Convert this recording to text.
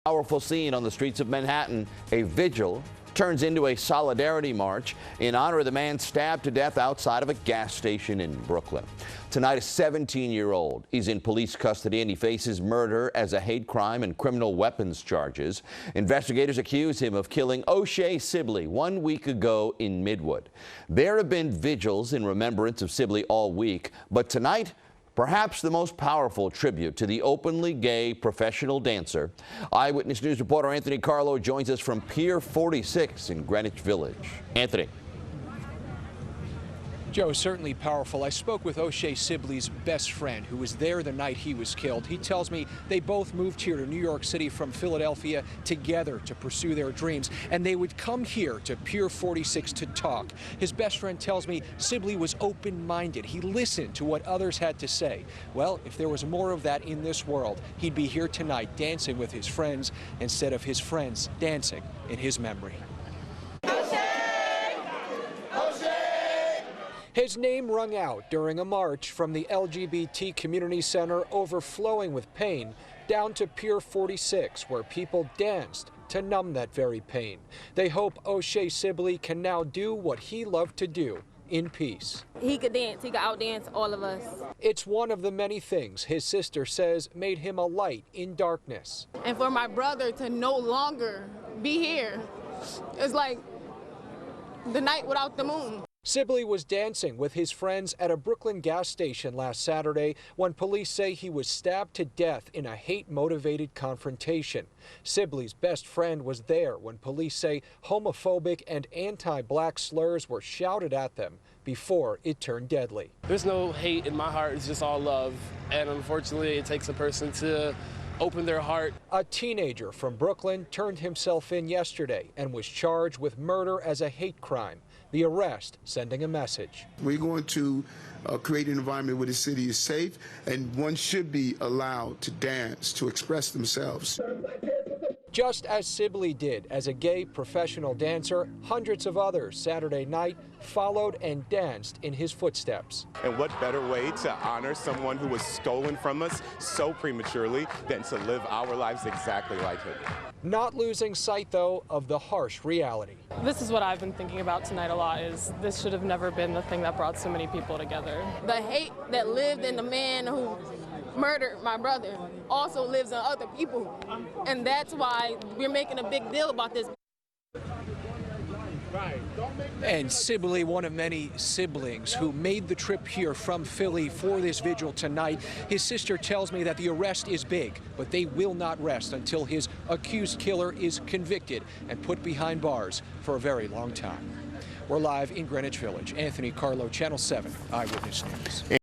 Powerful scene on the streets of Manhattan. A vigil turns into a solidarity march in honor of the man stabbed to death outside of a gas station in Brooklyn. Tonight, a 17-year-old is in police custody and he faces murder as a hate crime and criminal weapons charges. Investigators accuse him of killing O'Shae Sibley 1 week ago in Midwood. There have been vigils in remembrance of Sibley all week, but tonight, perhaps the most powerful tribute to the openly gay professional dancer. Eyewitness News reporter Anthony Carlo joins us from Pier 46 in Greenwich Village. Anthony. Joe, certainly powerful. I spoke with O'Shae Sibley's best friend, who was there the night he was killed. He tells me they both moved here to New York City from Philadelphia together to pursue their dreams, and they would come here to Pier 46 to talk. His best friend tells me Sibley was open-minded. He listened to what others had to say. Well, if there was more of that in this world, he'd be here tonight dancing with his friends instead of his friends dancing in his memory. His name rung out during a march from the LGBT Community Center, overflowing with pain, down to Pier 46, where people danced to numb that very pain. They hope O'Shae Sibley can now do what he loved to do in peace. He could dance. He could outdance all of us. It's one of the many things his sister says made him a light in darkness. And for my brother to no longer be here, it's like the night without the moon. Sibley was dancing with his friends at a Brooklyn gas station last Saturday when police say he was stabbed to death in a hate-motivated confrontation. Sibley's best friend was there when police say homophobic and anti-black slurs were shouted at them before it turned deadly. There's no hate in my heart, it's just all love. And unfortunately, it takes a person to open their heart. A teenager from Brooklyn turned himself in yesterday and was charged with murder as a hate crime. The arrest sending a message. We're going to create an environment where the city is safe and one should be allowed to dance, to express themselves. Just as Sibley did as a gay professional dancer, hundreds of others Saturday night followed and danced in his footsteps. And what better way to honor someone who was stolen from us so prematurely than to live our lives exactly like him. Not losing sight, though, of the harsh reality. This is what I've been thinking about tonight a lot, is this should have never been the thing that brought so many people together. The hate that lived in the man who murdered my brother also lives in other people, and that's why we're making a big deal about this. And Sibley, one of many siblings who made the trip here from Philly for this vigil tonight. His sister tells me that the arrest is big, but they will not rest until his accused killer is convicted and put behind bars for a very long time. We're live in Greenwich Village. Anthony Carlo, Channel 7 Eyewitness News.